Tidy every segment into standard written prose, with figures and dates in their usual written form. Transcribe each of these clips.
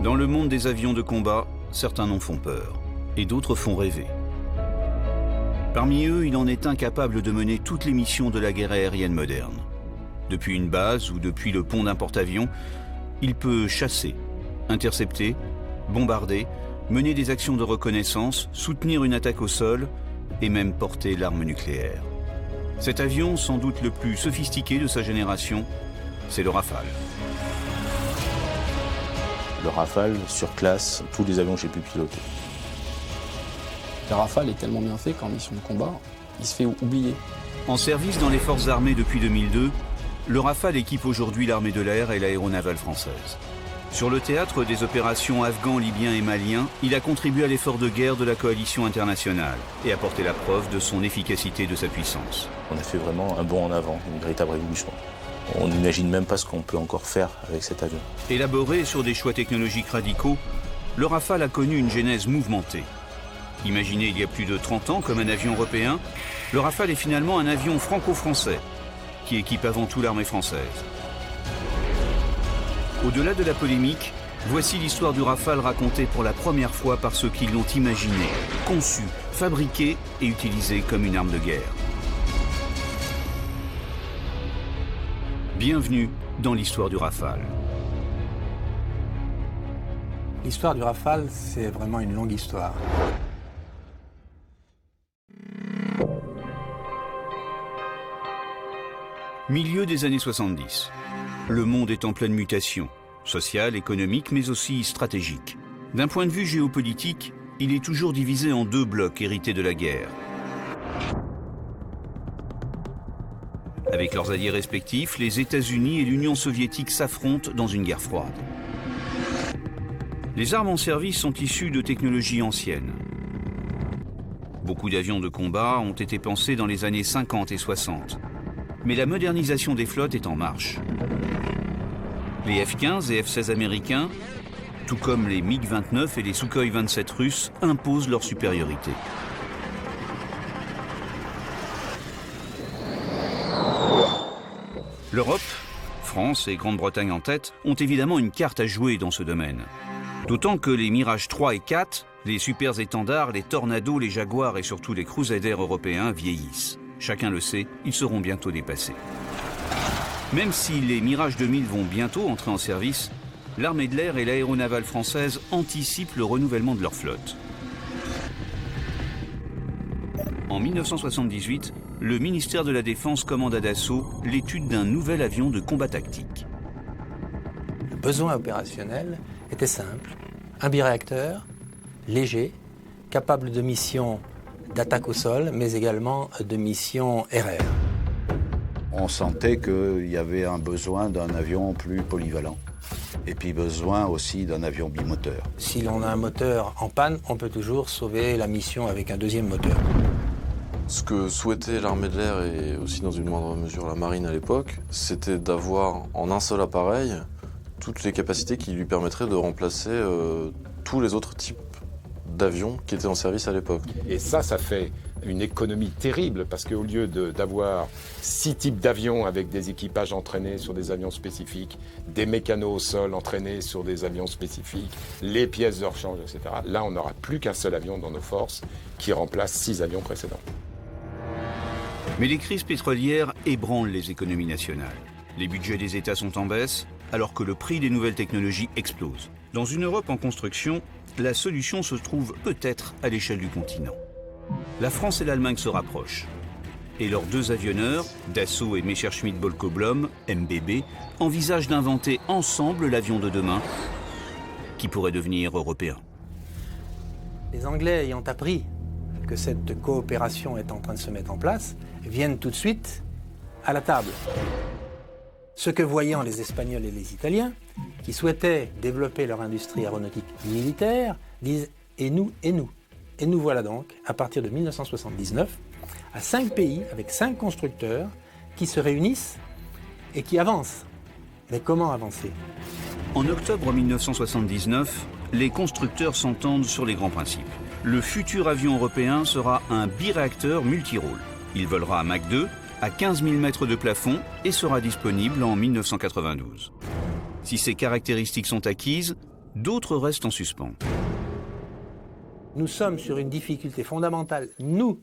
Dans le monde des avions de combat, certains noms font peur et d'autres font rêver. Parmi eux, il en est incapable de mener toutes les missions de la guerre aérienne moderne. Depuis une base ou depuis le pont d'un porte-avions, il peut chasser, intercepter, bombarder, mener des actions de reconnaissance, soutenir une attaque au sol et même porter l'arme nucléaire. Cet avion, sans doute le plus sophistiqué de sa génération, c'est le Rafale. Le Rafale surclasse tous les avions que j'ai pu piloter. Le Rafale est tellement bien fait qu'en mission de combat, il se fait oublier. En service dans les forces armées depuis 2002, le Rafale équipe aujourd'hui l'armée de l'air et l'aéronavale française. Sur le théâtre des opérations afghans, libyens et maliens, il a contribué à l'effort de guerre de la coalition internationale et apporté la preuve de son efficacité et de sa puissance. On a fait vraiment un bond en avant, une véritable révolution. On n'imagine même pas ce qu'on peut encore faire avec cet avion. Élaboré sur des choix technologiques radicaux, le Rafale a connu une genèse mouvementée. Imaginé il y a plus de 30 ans comme un avion européen, le Rafale est finalement un avion franco-français qui équipe avant tout l'armée française. Au-delà de la polémique, voici l'histoire du Rafale racontée pour la première fois par ceux qui l'ont imaginé, conçu, fabriqué et utilisé comme une arme de guerre. Bienvenue dans l'histoire du Rafale. L'histoire du Rafale, c'est vraiment une longue histoire. Milieu des années 70. Le monde est en pleine mutation, sociale, économique, mais aussi stratégique. D'un point de vue géopolitique, il est toujours divisé en deux blocs hérités de la guerre. Avec leurs alliés respectifs, les États-Unis et l'Union soviétique s'affrontent dans une guerre froide. Les armes en service sont issues de technologies anciennes. Beaucoup d'avions de combat ont été pensés dans les années 50 et 60. Mais la modernisation des flottes est en marche. Les F-15 et F-16 américains, tout comme les MiG-29 et les Sukhoi 27 russes, imposent leur supériorité. L'Europe, France et Grande-Bretagne en tête, ont évidemment une carte à jouer dans ce domaine. D'autant que les Mirage 3 et 4, les super étendards, les Tornado, les Jaguars et surtout les Crusader européens vieillissent. Chacun le sait, ils seront bientôt dépassés. Même si les Mirage 2000 vont bientôt entrer en service, l'armée de l'air et l'aéronavale française anticipent le renouvellement de leur flotte. En 1978, le ministère de la Défense commande à Dassault l'étude d'un nouvel avion de combat tactique. Le besoin opérationnel était simple. Un biréacteur, léger, capable de missions d'attaque au sol, mais également de missions RR. On sentait qu'il y avait un besoin d'un avion plus polyvalent. Et puis besoin aussi d'un avion bimoteur. Si l'on a un moteur en panne, on peut toujours sauver la mission avec un deuxième moteur. Ce que souhaitait l'armée de l'air et aussi dans une moindre mesure la marine à l'époque, c'était d'avoir en un seul appareil toutes les capacités qui lui permettraient de remplacer tous les autres types d'avions qui étaient en service à l'époque. Et ça fait une économie terrible parce qu'au lieu d'avoir 6 types d'avions avec des équipages entraînés sur des avions spécifiques, des mécanos au sol entraînés sur des avions spécifiques, les pièces de rechange, etc., là on n'aura plus qu'un seul avion dans nos forces qui remplace 6 avions précédents. Mais les crises pétrolières ébranlent les économies nationales. Les budgets des États sont en baisse, alors que le prix des nouvelles technologies explose. Dans une Europe en construction, la solution se trouve peut-être à l'échelle du continent. La France et l'Allemagne se rapprochent. Et leurs deux avionneurs, Dassault et Messerschmitt-Bölkow-Blohm, MBB, envisagent d'inventer ensemble l'avion de demain qui pourrait devenir européen. Les Anglais ayant appris que cette coopération est en train de se mettre en place, viennent tout de suite à la table. Ce que voyant les Espagnols et les Italiens, qui souhaitaient développer leur industrie aéronautique militaire, disent « et nous ?» Et nous voilà donc, à partir de 1979, à 5 pays, avec 5 constructeurs, qui se réunissent et qui avancent. Mais comment avancer? En octobre 1979, les constructeurs s'entendent sur les grands principes. Le futur avion européen sera un biréacteur multirôle. Il volera à Mach 2, à 15 000 mètres de plafond et sera disponible en 1992. Si ces caractéristiques sont acquises, D'autres restent en suspens. Nous sommes sur une difficulté fondamentale, nous,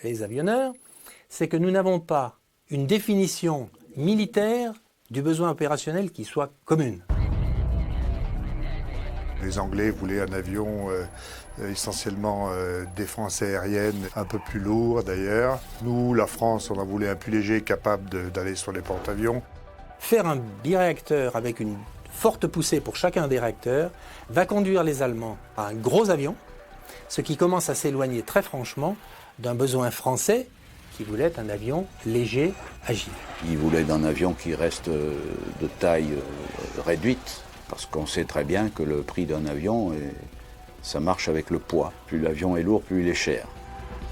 les avionneurs, c'est que nous n'avons pas une définition militaire du besoin opérationnel qui soit commune. Les Anglais voulaient un avion essentiellement défense aérienne, un peu plus lourd d'ailleurs. Nous, la France, on en voulait un plus léger, capable d'aller sur les porte-avions. Faire un biréacteur avec une forte poussée pour chacun des réacteurs va conduire les Allemands à un gros avion, ce qui commence à s'éloigner très franchement d'un besoin français qui voulait un avion léger, agile. Ils voulaient un avion qui reste de taille réduite, parce qu'on sait très bien que le prix d'un avion, ça marche avec le poids. Plus l'avion est lourd, plus il est cher.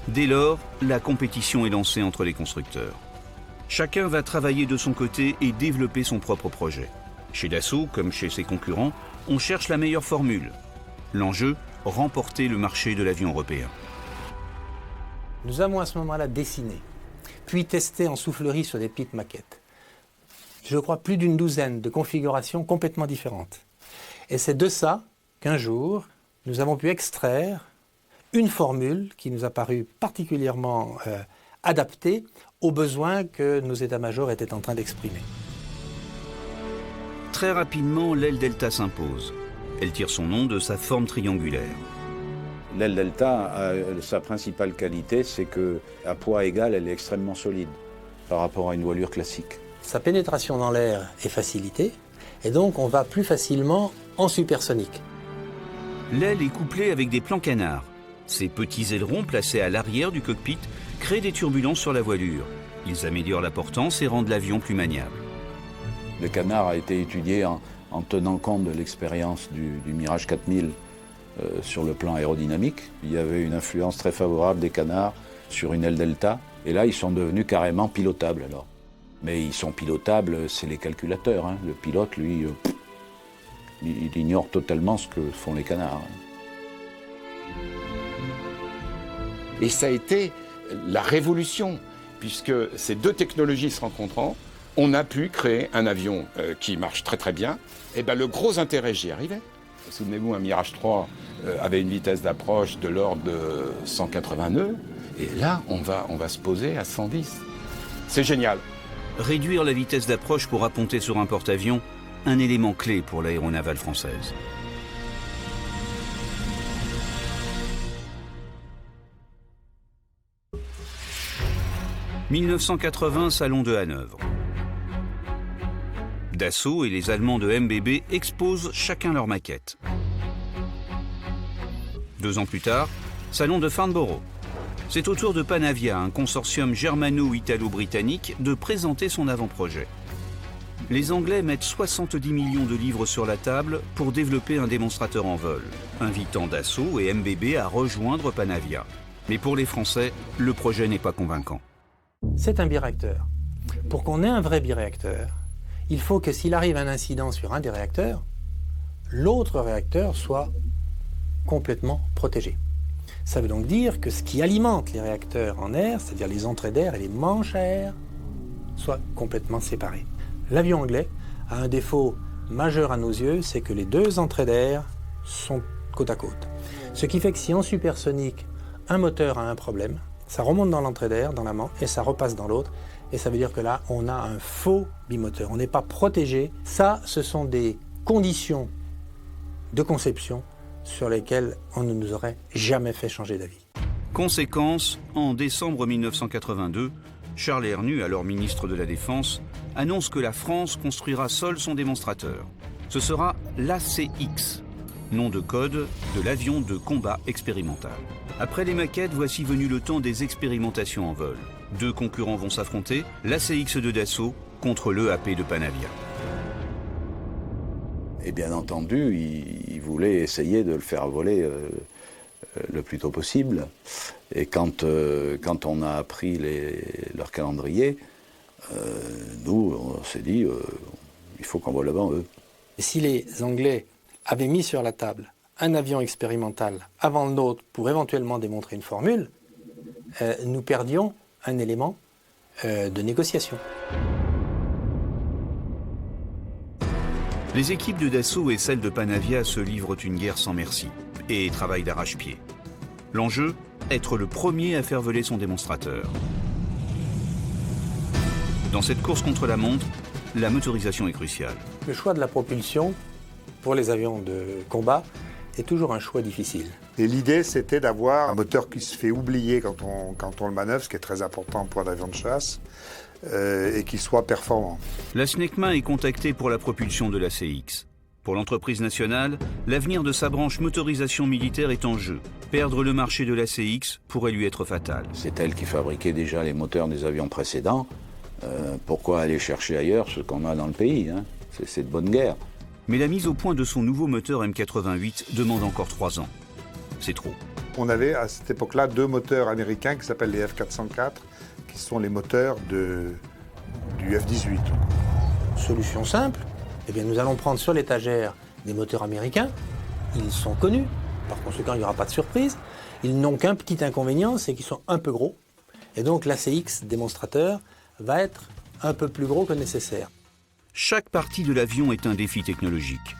Dès lors, la compétition est lancée entre les constructeurs. Chacun va travailler de son côté et développer son propre projet. Chez Dassault, comme chez ses concurrents, on cherche la meilleure formule. L'enjeu, remporter le marché de l'avion européen. Nous avons à ce moment-là dessiné, puis testé en soufflerie sur des petites maquettes. Je crois plus d'une douzaine de configurations complètement différentes. Et c'est de ça qu'un jour, nous avons pu extraire une formule qui nous a paru particulièrement adaptée aux besoins que nos états-majors étaient en train d'exprimer. Très rapidement, l'aile delta s'impose. Elle tire son nom de sa forme triangulaire. L'aile delta, sa principale qualité, c'est qu'à poids égal, elle est extrêmement solide par rapport à une voilure classique. Sa pénétration dans l'air est facilitée, et donc on va plus facilement en supersonique. L'aile est couplée avec des plans canards. Ces petits ailerons placés à l'arrière du cockpit créent des turbulences sur la voilure. Ils améliorent la portance et rendent l'avion plus maniable. Le canard a été étudié en tenant compte de l'expérience du Mirage 4000 sur le plan aérodynamique. Il y avait une influence très favorable des canards sur une aile delta, et là ils sont devenus carrément pilotables alors. Mais ils sont pilotables, c'est les calculateurs. Hein. Le pilote, lui, il ignore totalement ce que font les canards. Et ça a été la révolution, puisque ces deux technologies se rencontrant, on a pu créer un avion qui marche très très bien. Et bien le gros intérêt, j'y arrivais. Souvenez-vous, un Mirage 3 avait une vitesse d'approche de l'ordre de 180 nœuds. Et là, on va se poser à 110. C'est génial. Réduire la vitesse d'approche pour apponter sur un porte-avions, un élément clé pour l'aéronavale française. « 1980, Salon de Hanovre. Dassault et les Allemands de MBB exposent chacun leur maquette. 2 ans plus tard, Salon de Farnborough. C'est au tour de Panavia, un consortium germano-italo-britannique, de présenter son avant-projet. Les Anglais mettent 70 millions de livres sur la table pour développer un démonstrateur en vol, invitant Dassault et MBB à rejoindre Panavia. Mais pour les Français, le projet n'est pas convaincant. C'est un biréacteur. Pour qu'on ait un vrai biréacteur, il faut que s'il arrive un incident sur un des réacteurs, l'autre réacteur soit complètement protégé. Ça veut donc dire que ce qui alimente les réacteurs en air, c'est-à-dire les entrées d'air et les manches à air, soient complètement séparés. L'avion anglais a un défaut majeur à nos yeux, c'est que les 2 entrées d'air sont côte à côte. Ce qui fait que si en supersonique, un moteur a un problème, ça remonte dans l'entrée d'air, dans la manche, et ça repasse dans l'autre. Et ça veut dire que là, on a un faux bimoteur. On n'est pas protégé. Ça, ce sont des conditions de conception sur lesquelles on ne nous aurait jamais fait changer d'avis. Conséquence, en décembre 1982, Charles Hernu, alors ministre de la Défense, annonce que la France construira seule son démonstrateur. Ce sera l'ACX, nom de code de l'avion de combat expérimental. Après les maquettes, voici venu le temps des expérimentations en vol. 2 concurrents vont s'affronter, l'ACX de Dassault contre l'EAP de Panavia. Et bien entendu, ils voulaient essayer de le faire voler le plus tôt possible. Et quand on a appris leur calendrier, nous, on s'est dit, il faut qu'on vole avant eux. Et si les Anglais avaient mis sur la table un avion expérimental avant le nôtre pour éventuellement démontrer une formule, nous perdions un élément de négociation. Les équipes de Dassault et celles de Panavia se livrent une guerre sans merci et travaillent d'arrache-pied. L'enjeu, être le premier à faire voler son démonstrateur. Dans cette course contre la montre, la motorisation est cruciale. Le choix de la propulsion pour les avions de combat est toujours un choix difficile. Et l'idée, c'était d'avoir un moteur qui se fait oublier quand on le manœuvre, ce qui est très important pour un avion de chasse, et qui soit performant. La SNECMA est contactée pour la propulsion de l'ACX. Pour l'entreprise nationale, l'avenir de sa branche motorisation militaire est en jeu. Perdre le marché de l'ACX pourrait lui être fatal. C'est elle qui fabriquait déjà les moteurs des avions précédents. Pourquoi aller chercher ailleurs ce qu'on a dans le pays, hein? C'est de bonne guerre. Mais la mise au point de son nouveau moteur M88 demande encore 3 ans. C'est trop. On avait à cette époque-là 2 moteurs américains qui s'appellent les F404, qui sont les moteurs du F-18. Solution simple, eh bien nous allons prendre sur l'étagère des moteurs américains. Ils sont connus, par conséquent il n'y aura pas de surprise. Ils n'ont qu'un petit inconvénient, c'est qu'ils sont un peu gros. Et donc l'ACX démonstrateur va être un peu plus gros que nécessaire. Chaque partie de l'avion est un défi technologique.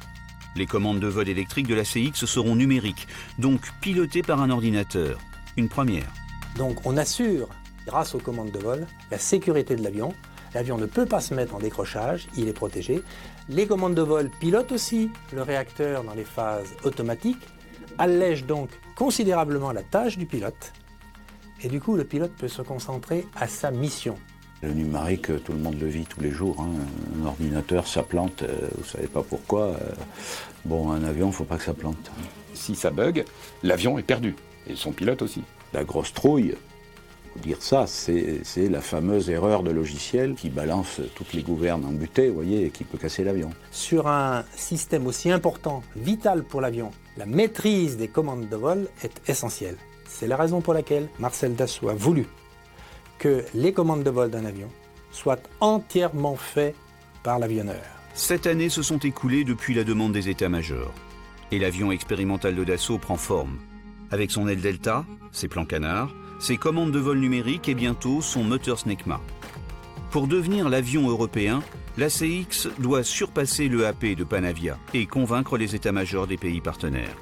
Les commandes de vol électriques de l'ACX seront numériques, donc pilotées par un ordinateur. Une première. Donc on assure, grâce aux commandes de vol, la sécurité de l'avion. L'avion ne peut pas se mettre en décrochage, il est protégé. Les commandes de vol pilotent aussi le réacteur dans les phases automatiques, allègent donc considérablement la tâche du pilote. Et du coup, le pilote peut se concentrer à sa mission. Le numérique, tout le monde le vit tous les jours, hein. Un ordinateur, ça plante, vous savez pas pourquoi. Bon, un avion, il ne faut pas que ça plante. Si ça bug, l'avion est perdu. Et son pilote aussi. La grosse trouille, faut dire ça, c'est la fameuse erreur de logiciel qui balance toutes les gouvernes en butée, vous voyez, et qui peut casser l'avion. Sur un système aussi important, vital pour l'avion, la maîtrise des commandes de vol est essentielle. C'est la raison pour laquelle Marcel Dassault a voulu que les commandes de vol d'un avion soient entièrement faites par l'avionneur. 7 années se sont écoulées depuis la demande des états-majors. Et l'avion expérimental de Dassault prend forme. Avec son aile Delta, ses plans canards, ses commandes de vol numériques et bientôt son moteur SNECMA. Pour devenir l'avion européen, l'ACX doit surpasser le AP de Panavia et convaincre les états-majors des pays partenaires.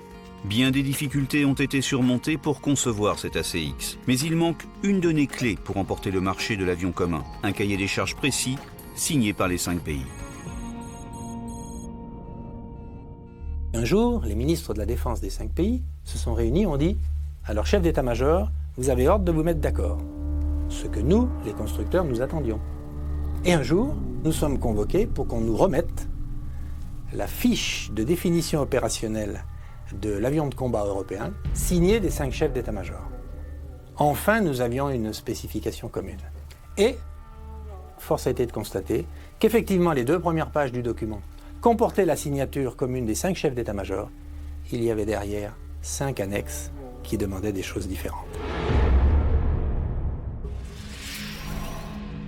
Bien des difficultés ont été surmontées pour concevoir cet ACX. Mais il manque une donnée clé pour emporter le marché de l'avion commun, un cahier des charges précis signé par les 5 pays. Un jour, les ministres de la Défense des 5 pays se sont réunis et ont dit « Alors, chef d'état-major, vous avez ordre de vous mettre d'accord. » Ce que nous, les constructeurs, nous attendions. Et un jour, nous sommes convoqués pour qu'on nous remette la fiche de définition opérationnelle de l'avion de combat européen, signée des 5 chefs d'état-major. Enfin, nous avions une spécification commune. Et force a été de constater qu'effectivement, les 2 premières pages du document comportaient la signature commune des 5 chefs d'état-major. Il y avait derrière 5 annexes qui demandaient des choses différentes.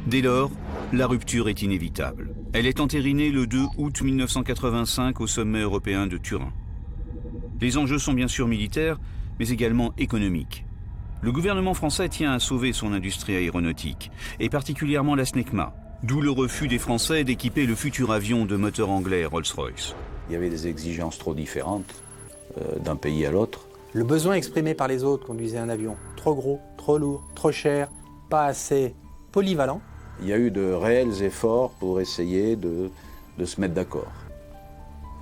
Dès lors, la rupture est inévitable. Elle est entérinée le 2 août 1985 au sommet européen de Turin. Les enjeux sont bien sûr militaires, mais également économiques. Le gouvernement français tient à sauver son industrie aéronautique, et particulièrement la SNECMA, d'où le refus des Français d'équiper le futur avion de moteur anglais Rolls-Royce. Il y avait des exigences trop différentes d'un pays à l'autre. Le besoin exprimé par les autres conduisait un avion trop gros, trop lourd, trop cher, pas assez polyvalent. Il y a eu de réels efforts pour essayer de se mettre d'accord.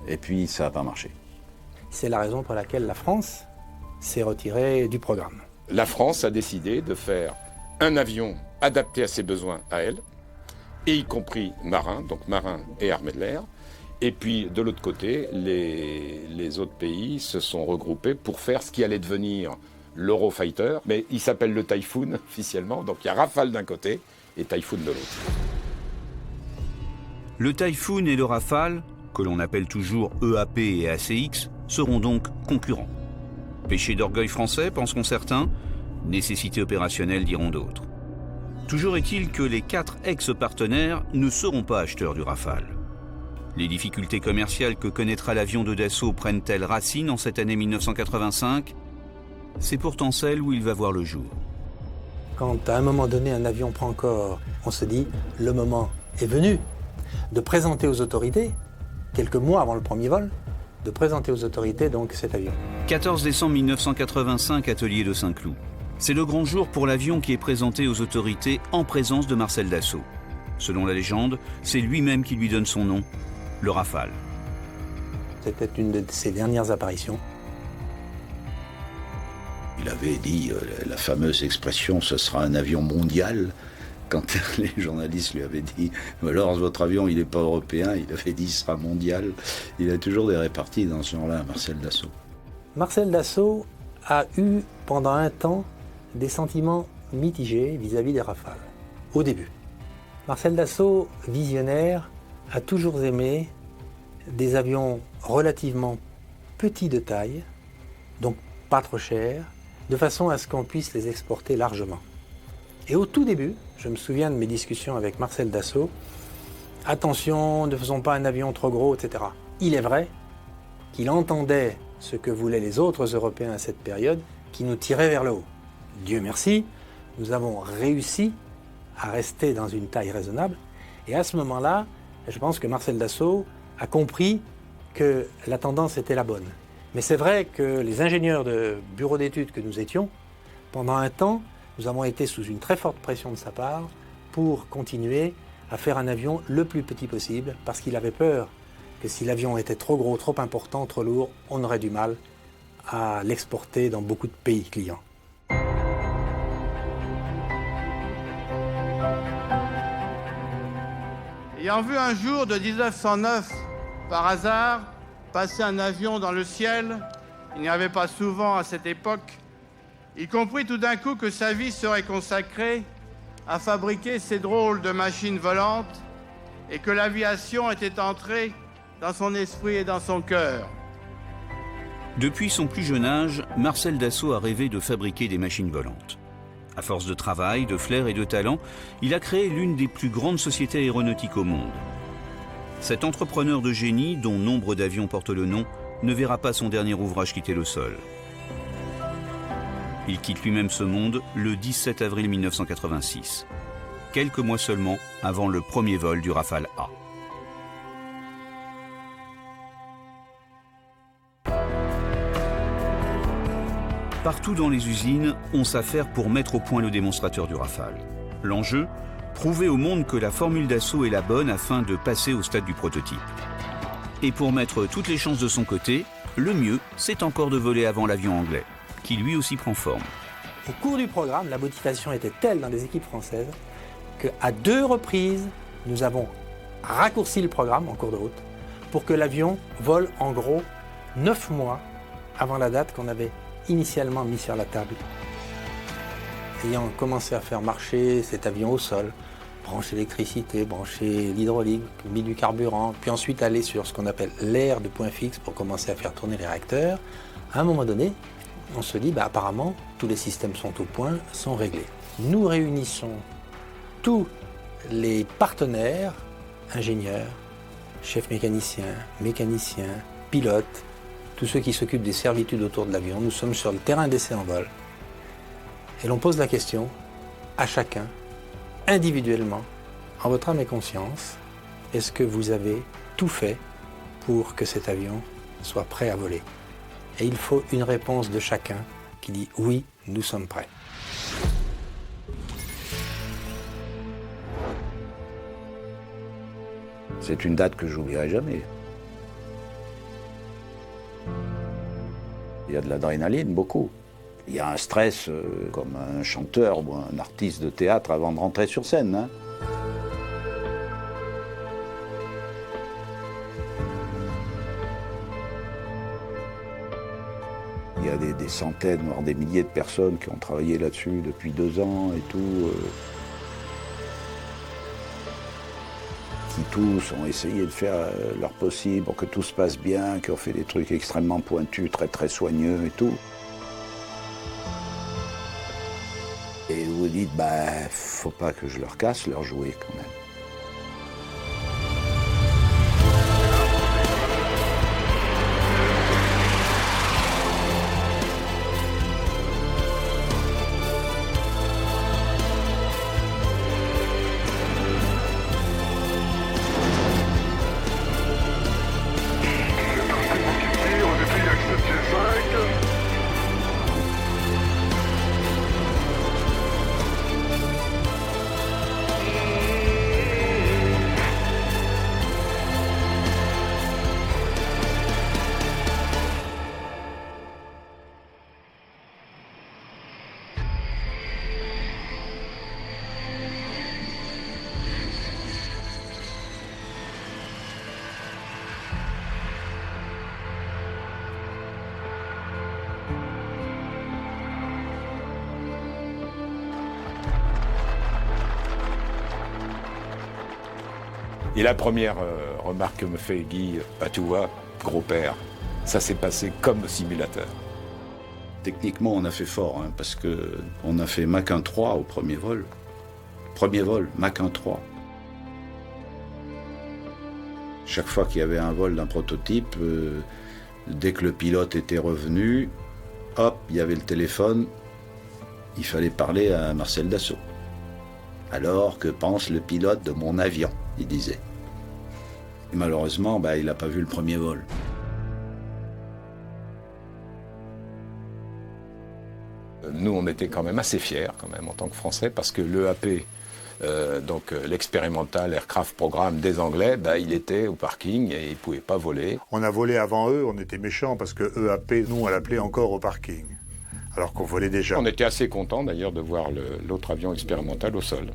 Et puis ça n'a pas marché. C'est la raison pour laquelle la France s'est retirée du programme. La France a décidé de faire un avion adapté à ses besoins à elle, et y compris marin, donc marin et armée de l'air. Et puis de l'autre côté, les autres pays se sont regroupés pour faire ce qui allait devenir l'Eurofighter, mais il s'appelle le Typhoon officiellement, donc il y a Rafale d'un côté et Typhoon de l'autre. Le Typhoon et le Rafale, que l'on appelle toujours EAP et ACX, seront donc concurrents. Péché d'orgueil français, penseront certains, nécessité opérationnelle diront d'autres. Toujours est-il que les 4 ex-partenaires ne seront pas acheteurs du Rafale. Les difficultés commerciales que connaîtra l'avion de Dassault prennent-elles racine en cette année 1985 ? C'est pourtant celle où il va voir le jour. Quand à un moment donné un avion prend corps, on se dit le moment est venu de présenter aux autorités quelques mois avant le premier vol, de présenter aux autorités donc cet avion. 14 décembre 1985, atelier de Saint-Cloud. C'est le grand jour pour l'avion qui est présenté aux autorités en présence de Marcel Dassault. Selon la légende, c'est lui-même qui lui donne son nom, le Rafale. C'était une de ses dernières apparitions. Il avait dit la fameuse expression « ce sera un avion mondial ». Quand les journalistes lui avaient dit « alors votre avion il n'est pas européen », il avait dit « il sera mondial ». Il a toujours des réparties dans ce genre-là, Marcel Dassault. Marcel Dassault a eu pendant un temps des sentiments mitigés vis-à-vis des Rafales, au début. Marcel Dassault, visionnaire, a toujours aimé des avions relativement petits de taille, donc pas trop chers, de façon à ce qu'on puisse les exporter largement. Et au tout début, je me souviens de mes discussions avec Marcel Dassault, attention, ne faisons pas un avion trop gros, etc. Il est vrai qu'il entendait ce que voulaient les autres Européens à cette période, qui nous tirait vers le haut. Dieu merci, nous avons réussi à rester dans une taille raisonnable. Et à ce moment-là, je pense que Marcel Dassault a compris que la tendance était la bonne. Mais c'est vrai que les ingénieurs de bureau d'études que nous étions, pendant un temps, nous avons été sous une très forte pression de sa part pour continuer à faire un avion le plus petit possible, parce qu'il avait peur que si l'avion était trop gros, trop important, trop lourd, on aurait du mal à l'exporter dans beaucoup de pays clients. Ayant vu un jour de 1909, par hasard, passer un avion dans le ciel, il n'y avait pas souvent à cette époque, il comprit tout d'un coup que sa vie serait consacrée à fabriquer ces drôles de machines volantes et que l'aviation était entrée dans son esprit et dans son cœur. Depuis son plus jeune âge, Marcel Dassault a rêvé de fabriquer des machines volantes. À force de travail, de flair et de talent, il a créé l'une des plus grandes sociétés aéronautiques au monde. Cet entrepreneur de génie, dont nombre d'avions portent le nom, ne verra pas son dernier ouvrage quitter le sol. Il quitte lui-même ce monde le 17 avril 1986, quelques mois seulement avant le premier vol du Rafale A. Partout dans les usines, on s'affaire pour mettre au point le démonstrateur du Rafale. L'enjeu, prouver au monde que la formule Dassault est la bonne afin de passer au stade du prototype. Et pour mettre toutes les chances de son côté, le mieux, c'est encore de voler avant l'avion anglais, qui lui aussi prend forme. Au cours du programme, la motivation était telle dans les équipes françaises qu'à 2 reprises, nous avons raccourci le programme en cours de route pour que l'avion vole en gros 9 mois avant la date qu'on avait initialement mis sur la table. Ayant commencé à faire marcher cet avion au sol, brancher l'électricité, brancher l'hydraulique, mis du carburant, puis ensuite aller sur ce qu'on appelle l'air de point fixe pour commencer à faire tourner les réacteurs, à un moment donné, on se dit, apparemment, tous les systèmes sont au point, sont réglés. Nous réunissons tous les partenaires, ingénieurs, chefs mécaniciens, pilotes, tous ceux qui s'occupent des servitudes autour de l'avion. Nous sommes sur le terrain d'essai en vol. Et l'on pose la question à chacun, individuellement, en votre âme et conscience, est-ce que vous avez tout fait pour que cet avion soit prêt à voler? Et il faut une réponse de chacun qui dit oui, nous sommes prêts. C'est une date que j'oublierai jamais. Il y a de l'adrénaline, beaucoup. Il y a un stress comme un chanteur ou un artiste de théâtre avant de rentrer sur scène. Hein. Il y a des centaines, voire des milliers de personnes qui ont travaillé là-dessus depuis 2 ans et tout. Qui tous ont essayé de faire leur possible pour que tout se passe bien, qui ont fait des trucs extrêmement pointus, très très soigneux et tout. Et vous vous dites, faut pas que je leur casse leur jouet quand même. Et la première remarque que me fait Guy, bah tu vois, gros-père, ça s'est passé comme au simulateur. Techniquement, on a fait fort, hein, parce qu'on a fait Mach 1.3 au premier vol. Premier vol, Mach 1.3. Chaque fois qu'il y avait un vol d'un prototype, dès que le pilote était revenu, hop, il y avait le téléphone, il fallait parler à Marcel Dassault. Alors, que pense le pilote de mon avion, il disait. Et malheureusement, bah, il n'a pas vu le premier vol. Nous, on était quand même assez fiers, quand même, en tant que Français, parce que l'EAP, donc l'expérimental Aircraft Programme des Anglais, bah, il était au parking et il ne pouvait pas voler. On a volé avant eux, on était méchants parce que EAP, nous, on l'appelait encore au parking, alors qu'on volait déjà. On était assez contents, d'ailleurs, de voir l'autre avion expérimental au sol.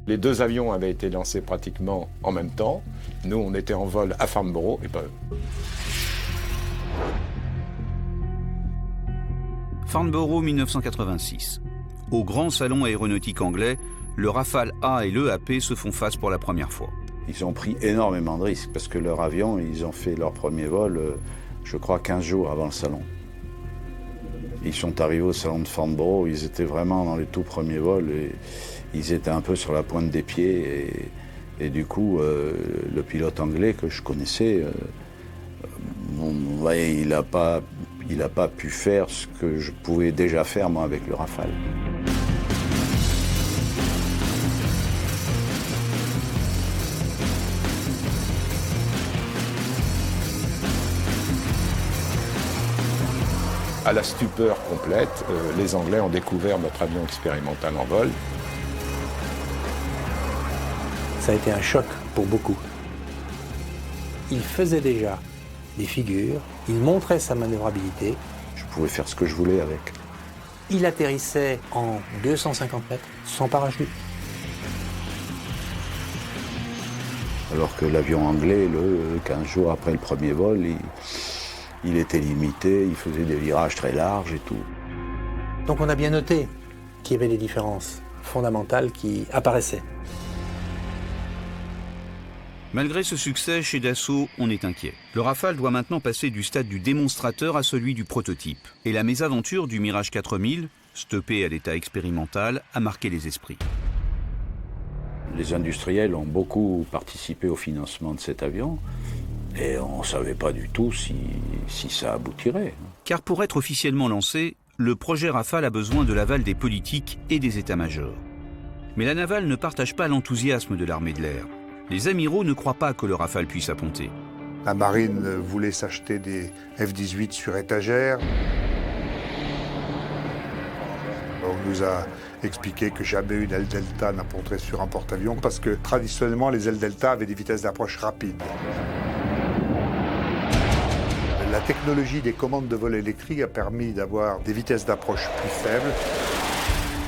Les deux avions avaient été lancés pratiquement en même temps. Nous, on était en vol à Farnborough et pas eux. Farnborough 1986. Au grand salon aéronautique anglais, le Rafale A et l'EAP se font face pour la première fois. Ils ont pris énormément de risques parce que leur avion, ils ont fait leur premier vol, je crois, 15 jours avant le salon. Ils sont arrivés au salon de Farnborough, ils étaient vraiment dans les tout premiers vols et ils étaient un peu sur la pointe des pieds. Et du coup, le pilote anglais que je connaissais, il n'a pas pu faire ce que je pouvais déjà faire moi avec le Rafale. À la stupeur complète, les Anglais ont découvert notre avion expérimental en vol. Ça a été un choc pour beaucoup. Il faisait déjà des figures, il montrait sa manœuvrabilité. Je pouvais faire ce que je voulais avec. Il atterrissait en 250 mètres, sans parachute. Alors que l'avion anglais, 15 jours après le premier vol, il était limité, il faisait des virages très larges et tout. Donc on a bien noté qu'il y avait des différences fondamentales qui apparaissaient. Malgré ce succès, chez Dassault, on est inquiet. Le Rafale doit maintenant passer du stade du démonstrateur à celui du prototype. Et la mésaventure du Mirage 4000, stoppé à l'état expérimental, a marqué les esprits. Les industriels ont beaucoup participé au financement de cet avion et on ne savait pas du tout si ça aboutirait. Car pour être officiellement lancé, le projet Rafale a besoin de l'aval des politiques et des états-majors. Mais la navale ne partage pas l'enthousiasme de l'armée de l'air. Les amiraux ne croient pas que le Rafale puisse apponter. La marine voulait s'acheter des F-18 sur étagère. On nous a expliqué que jamais une aile delta n'apponterait sur un porte-avions parce que traditionnellement les ailes delta avaient des vitesses d'approche rapides. La technologie des commandes de vol électriques a permis d'avoir des vitesses d'approche plus faibles.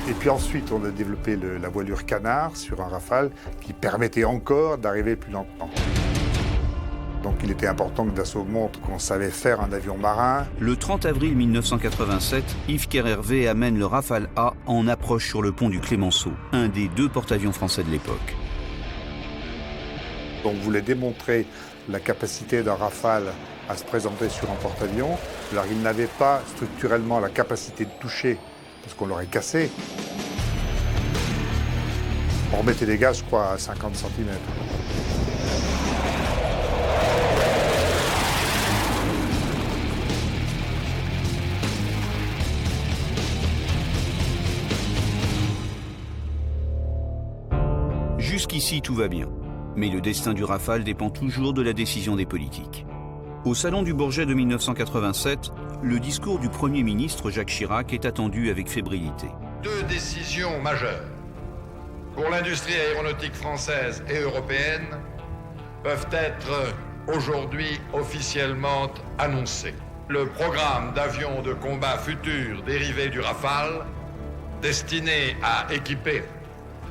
Et puis ensuite, on a développé la voilure canard sur un Rafale qui permettait encore d'arriver plus lentement. Donc il était important que Dassault montre qu'on savait faire un avion marin. Le 30 avril 1987, Yves Kerhervé amène le Rafale A en approche sur le pont du Clémenceau, un des deux porte-avions français de l'époque. On voulait démontrer la capacité d'un Rafale à se présenter sur un porte-avions. Alors il n'avait pas structurellement la capacité de toucher parce qu'on l'aurait cassé. On remettait des gaz, je crois, à 50 cm. Jusqu'ici, tout va bien. Mais le destin du Rafale dépend toujours de la décision des politiques. Au Salon du Bourget de 1987, le discours du Premier ministre Jacques Chirac est attendu avec fébrilité. Deux décisions majeures pour l'industrie aéronautique française et européenne peuvent être aujourd'hui officiellement annoncées. Le programme d'avions de combat futurs dérivés du Rafale, destiné à équiper,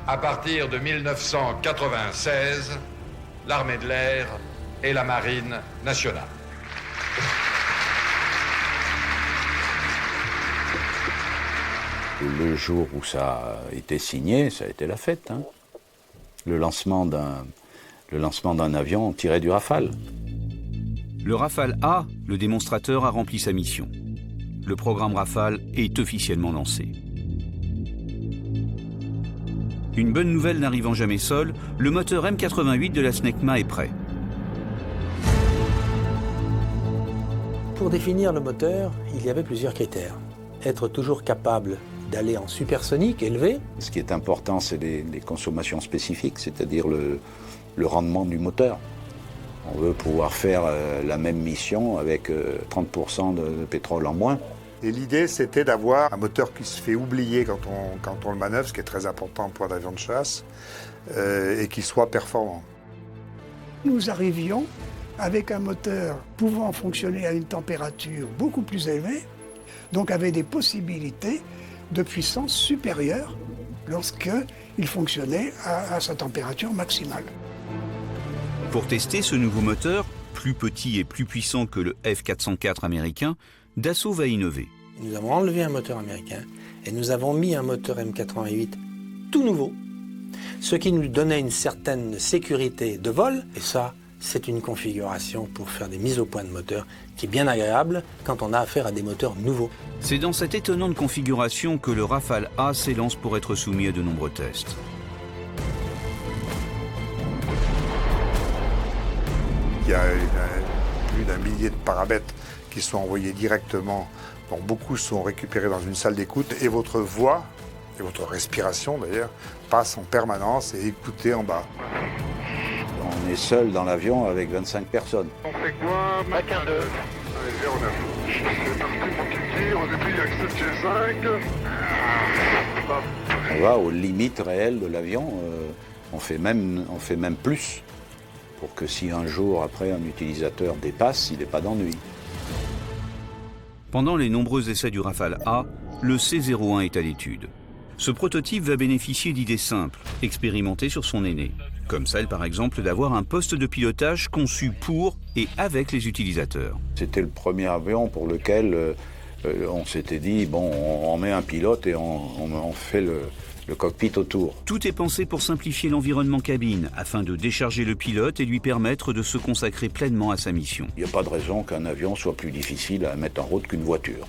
à partir de 1996, l'armée de l'air et la marine nationale. Le jour où ça a été signé, ça a été la fête. Le lancement le lancement d'un avion tiré du Rafale. Le Rafale A, le démonstrateur, a rempli sa mission. Le programme Rafale est officiellement lancé. Une bonne nouvelle n'arrivant jamais seule, le moteur M88 de la Snecma est prêt. Pour définir le moteur, il y avait plusieurs critères. Être toujours capable d'aller en supersonique élevé. Ce qui est important, c'est les consommations spécifiques, c'est-à-dire le rendement du moteur. On veut pouvoir faire la même mission avec 30% de pétrole en moins. Et l'idée, c'était d'avoir un moteur qui se fait oublier quand on le manœuvre, ce qui est très important pour un avion de chasse, et qui soit performant. Nous arrivions avec un moteur pouvant fonctionner à une température beaucoup plus élevée, donc avec des possibilités de puissance supérieure lorsqu'il fonctionnait à sa température maximale. Pour tester ce nouveau moteur, plus petit et plus puissant que le F404 américain, Dassault va innover. Nous avons enlevé un moteur américain et nous avons mis un moteur M88 tout nouveau, ce qui nous donnait une certaine sécurité de vol. Et ça, c'est une configuration pour faire des mises au point de moteur qui est bien agréable quand on a affaire à des moteurs nouveaux. C'est dans cette étonnante configuration que le Rafale A s'élance pour être soumis à de nombreux tests. Il y a plus d'un millier de paramètres qui sont envoyés directement. Donc beaucoup sont récupérés dans une salle d'écoute et votre voix, et votre respiration d'ailleurs, passe en permanence et écoutée en bas. On est seul dans l'avion avec 25 personnes. On fait quoi? Mac 1, 2. Allez, 09. C'est parti pour qu'il tire. Au début, il y a que 7 G5. On va aux limites réelles de l'avion. On fait même plus pour que si un jour après un utilisateur dépasse, il n'ait pas d'ennui. Pendant les nombreux essais du Rafale A, le C-01 est à l'étude. Ce prototype va bénéficier d'idées simples, expérimentées sur son aîné. Comme celle par exemple d'avoir un poste de pilotage conçu pour et avec les utilisateurs. C'était le premier avion pour lequel on s'était dit, bon, on met un pilote et on fait le cockpit autour. Tout est pensé pour simplifier l'environnement cabine, afin de décharger le pilote et lui permettre de se consacrer pleinement à sa mission. Il n'y a pas de raison qu'un avion soit plus difficile à mettre en route qu'une voiture.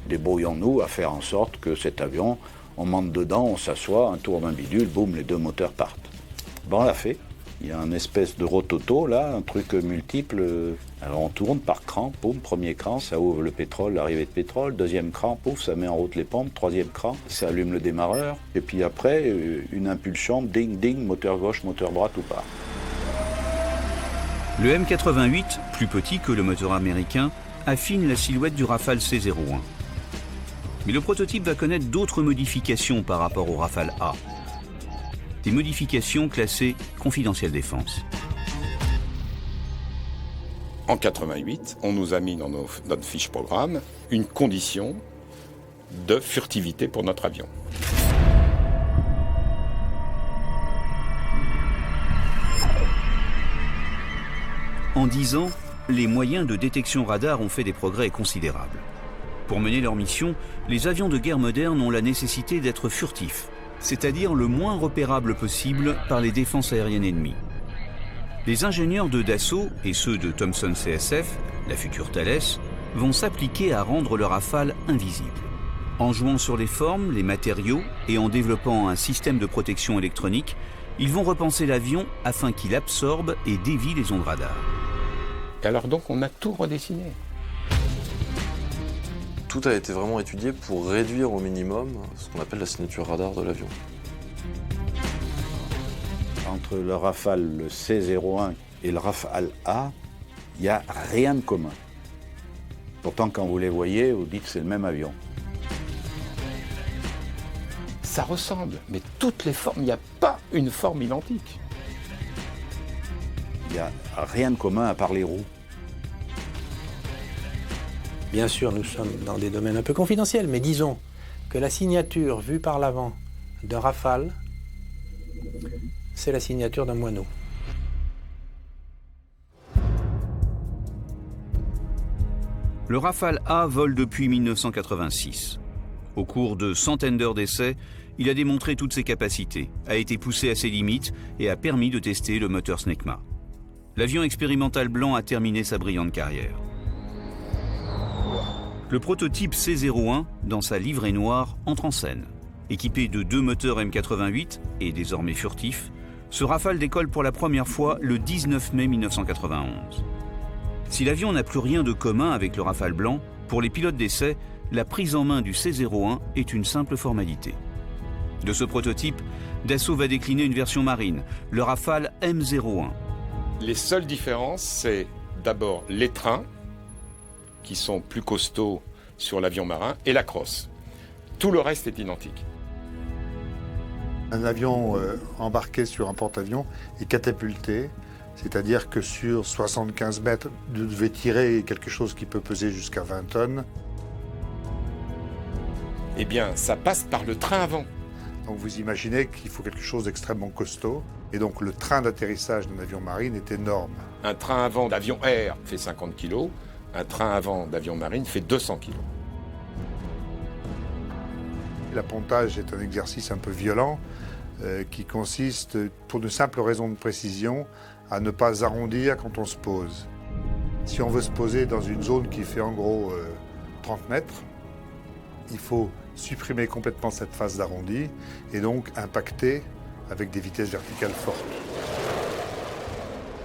Débrouillons-nous à faire en sorte que cet avion, on monte dedans, on s'assoit, un tour d'un bidule, boum, les deux moteurs partent. Bon, on l'a fait. Il y a un espèce de rototo, là, un truc multiple. Alors on tourne par cran, boum, premier cran, ça ouvre le pétrole, l'arrivée de pétrole. Deuxième cran, pouf, ça met en route les pompes. Troisième cran, ça allume le démarreur. Et puis après, une impulsion, ding, ding, moteur gauche, moteur droit, tout part. Le M88, plus petit que le moteur américain, affine la silhouette du Rafale C-01. Mais le prototype va connaître d'autres modifications par rapport au Rafale A. Des modifications classées confidentielles défense. En 88, on nous a mis dans notre fiche programme une condition de furtivité pour notre avion. En 10 ans, les moyens de détection radar ont fait des progrès considérables. Pour mener leur mission, les avions de guerre modernes ont la nécessité d'être furtifs, c'est-à-dire le moins repérable possible par les défenses aériennes ennemies. Les ingénieurs de Dassault et ceux de Thomson CSF, la future Thales, vont s'appliquer à rendre le Rafale invisible. En jouant sur les formes, les matériaux et en développant un système de protection électronique, ils vont repenser l'avion afin qu'il absorbe et dévie les ondes radar. Et alors donc on a tout redessiné. Tout a été vraiment étudié pour réduire au minimum ce qu'on appelle la signature radar de l'avion. Entre le Rafale, le C-01 et le Rafale A, il n'y a rien de commun. Pourtant, quand vous les voyez, vous dites que c'est le même avion. Ça ressemble, mais toutes les formes, il n'y a pas une forme identique. Il n'y a rien de commun à part les roues. Bien sûr, nous sommes dans des domaines un peu confidentiels, mais disons que la signature vue par l'avant d'un Rafale, c'est la signature d'un moineau. Le Rafale A vole depuis 1986. Au cours de centaines d'heures d'essais, il a démontré toutes ses capacités, a été poussé à ses limites et a permis de tester le moteur Snecma. L'avion expérimental blanc a terminé sa brillante carrière. Le prototype C-01, dans sa livrée noire, entre en scène. Équipé de 2 moteurs M88 et désormais furtif, ce Rafale décolle pour la première fois le 19 mai 1991. Si l'avion n'a plus rien de commun avec le Rafale blanc, pour les pilotes d'essai, la prise en main du C-01 est une simple formalité. De ce prototype, Dassault va décliner une version marine, le Rafale M01. Les seules différences, c'est d'abord les trains, qui sont plus costauds sur l'avion marin, et la crosse. Tout le reste est identique. Un avion embarqué sur un porte-avions est catapulté, c'est-à-dire que sur 75 mètres, vous devez tirer quelque chose qui peut peser jusqu'à 20 tonnes. Eh bien, ça passe par le train avant. Donc vous imaginez qu'il faut quelque chose d'extrêmement costaud. Et donc le train d'atterrissage d'un avion marine est énorme. Un train avant d'avion air fait 50 kg, un train avant d'avion marine fait 200 kg. L'appontage est un exercice un peu violent qui consiste, pour de simples raisons de précision, à ne pas arrondir quand on se pose. Si on veut se poser dans une zone qui fait en gros 30 mètres, il faut supprimer complètement cette phase d'arrondi et donc impacter avec des vitesses verticales fortes.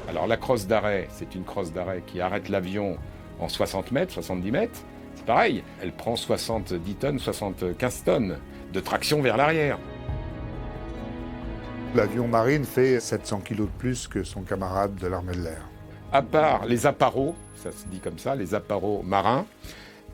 Alors la crosse d'arrêt, c'est une crosse d'arrêt qui arrête l'avion en 60 mètres, 70 mètres. C'est pareil, elle prend 70 tonnes, 75 tonnes de traction vers l'arrière. L'avion marine fait 700 kg de plus que son camarade de l'armée de l'air. À part les appareaux, ça se dit comme ça, les appareaux marins,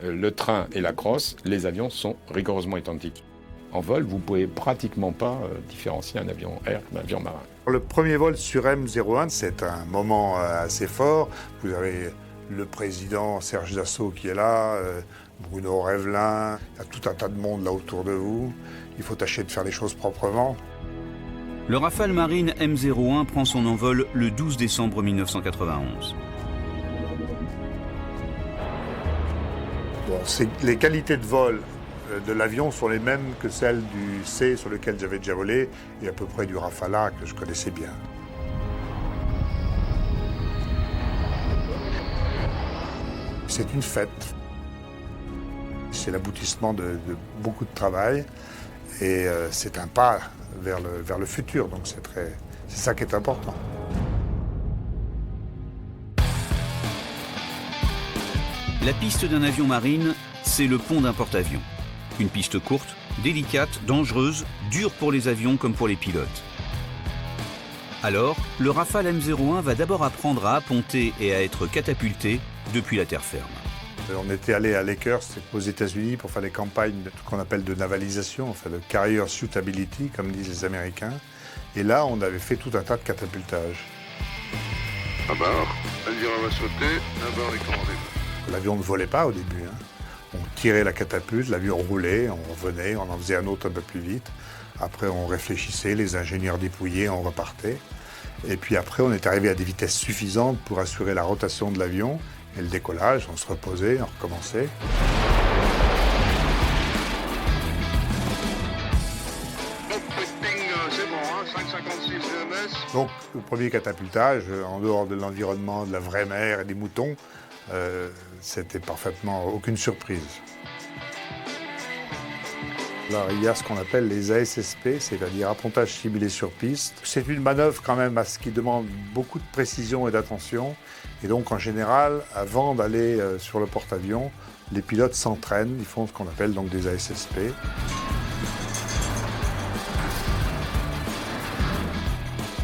le train et la crosse, les avions sont rigoureusement identiques. En vol, vous ne pouvez pratiquement pas différencier un avion air d'un avion marin. Le premier vol sur M01, c'est un moment assez fort. Vous avez le président Serge Dassault qui est là, Bruno Revlin, il y a tout un tas de monde là autour de vous. Il faut tâcher de faire les choses proprement. Le Rafale Marine M01 prend son envol le 12 décembre 1991. Bon, les qualités de vol de l'avion sont les mêmes que celles du C sur lequel j'avais déjà volé et à peu près du Rafale A que je connaissais bien. C'est une fête. C'est l'aboutissement de beaucoup de travail et c'est un pas vers le futur, donc c'est ça qui est important. La piste d'un avion marine, c'est le pont d'un porte-avions. Une piste courte, délicate, dangereuse, dure pour les avions comme pour les pilotes. Alors, le Rafale M01 va d'abord apprendre à apponter et à être catapulté depuis la terre ferme. On était allé à Lakehurst aux États-Unis pour faire des campagnes de ce qu'on appelle de navalisation, enfin de carrier suitability, comme disent les Américains. Et là, on avait fait tout un tas de catapultage. À bord, l'avion va sauter, à bord est commandé. L'avion ne volait pas au début. On tirait la catapulte, l'avion roulait, on revenait, on en faisait un autre un peu plus vite. Après, on réfléchissait, les ingénieurs dépouillaient, on repartait. Et puis après, on est arrivé à des vitesses suffisantes pour assurer la rotation de l'avion et le décollage. On se reposait, on recommençait. C'est bon, 5,56 EMS. Donc, le premier catapultage, en dehors de l'environnement, de la vraie mer et des moutons, c'était parfaitement aucune surprise. Alors, il y a ce qu'on appelle les ASSP, c'est-à-dire appontage simulé sur piste. C'est une manœuvre quand même qui demande beaucoup de précision et d'attention. Et donc, en général, avant d'aller sur le porte-avions, les pilotes s'entraînent, ils font ce qu'on appelle donc des ASSP.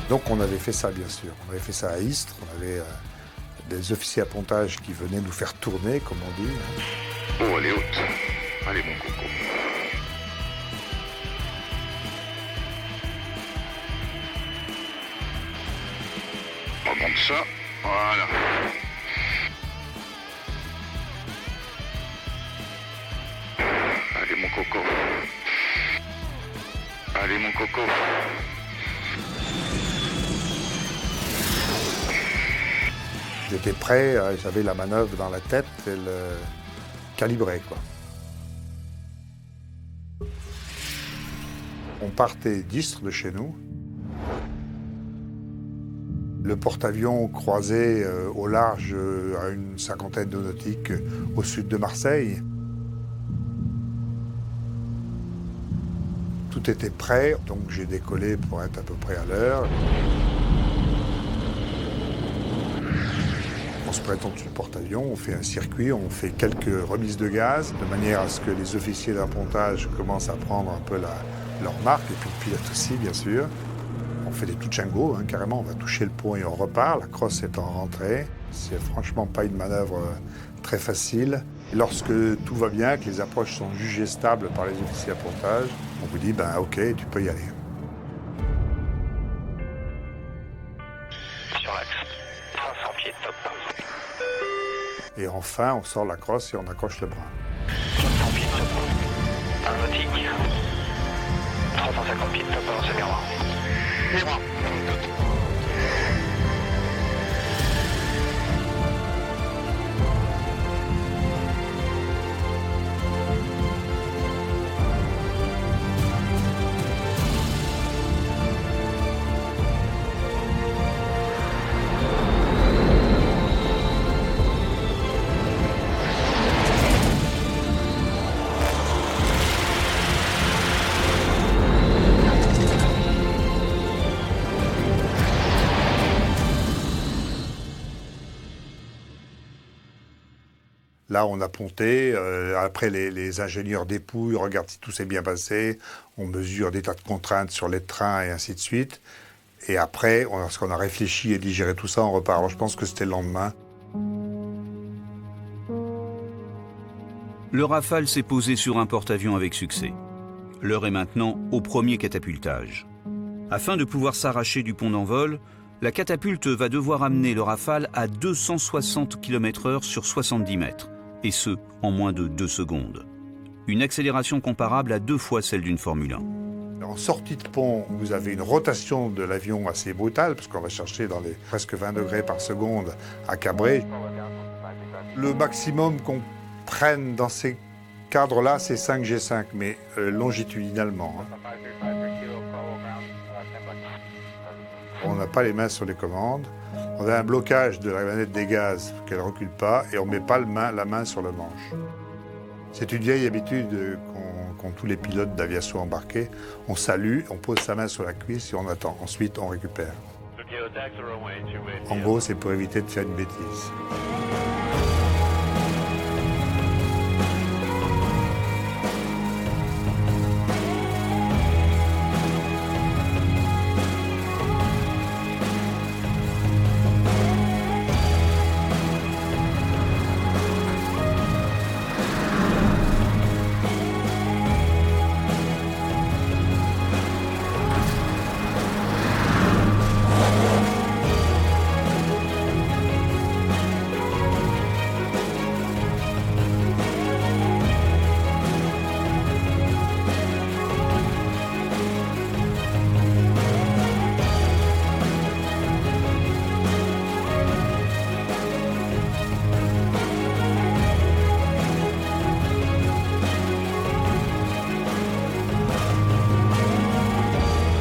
Donc, on avait fait ça, bien sûr. On avait fait ça à Istres. On avait des officiers appontage qui venaient nous faire tourner, comme on dit. Oh, elle est haute. Allez, mon coco. On remonte ça. Voilà. Allez, mon coco. Allez, mon coco. J'étais prêt, j'avais la manœuvre dans la tête et le calibrer, quoi. On partait d'Istres de chez nous. Le porte-avions croisait au large à une cinquantaine de nautiques au sud de Marseille. Tout était prêt, donc j'ai décollé pour être à peu près à l'heure. On se présente sur le porte-avions, on fait un circuit, on fait quelques remises de gaz, de manière à ce que les officiers d'appontage commencent à prendre un peu leur marque, et puis le pilote aussi, bien sûr. On fait des touch and go, carrément, on va toucher le pont et on repart, la crosse est en rentrée. C'est franchement pas une manœuvre très facile. Lorsque tout va bien, que les approches sont jugées stables par les officiers d'appontage, on vous dit, ok, tu peux y aller. Sur l'axe, 500 pieds de top. Et enfin, on sort la crosse et on accroche le bras. 500 pieds de top. Un nautique. 350 pieds de top avant ce miroir. Miroir. Là, on a ponté. Après, les ingénieurs dépouillent, regardent si tout s'est bien passé. On mesure des tas de contraintes sur les trains et ainsi de suite. Et après, lorsqu'on a réfléchi et digéré tout ça, on repart. Alors, je pense que c'était le lendemain. Le Rafale s'est posé sur un porte-avions avec succès. L'heure est maintenant au premier catapultage. Afin de pouvoir s'arracher du pont d'envol, la catapulte va devoir amener le Rafale à 260 km/h sur 70 mètres, et ce, en moins de 2 secondes. Une accélération comparable à 2 fois celle d'une Formule 1. En sortie de pont, vous avez une rotation de l'avion assez brutale, parce qu'on va chercher dans les presque 20 degrés par seconde à cabrer. Le maximum qu'on prenne dans ces cadres-là, c'est 5 G5, mais longitudinalement. On n'a pas les mains sur les commandes. On a un blocage de la manette des gaz, qu'elle ne recule pas, et on ne met pas la main sur le manche. C'est une vieille habitude qu'ont tous les pilotes d'aviation embarqués. On salue, on pose sa main sur la cuisse et on attend. Ensuite, on récupère. En gros, c'est pour éviter de faire une bêtise.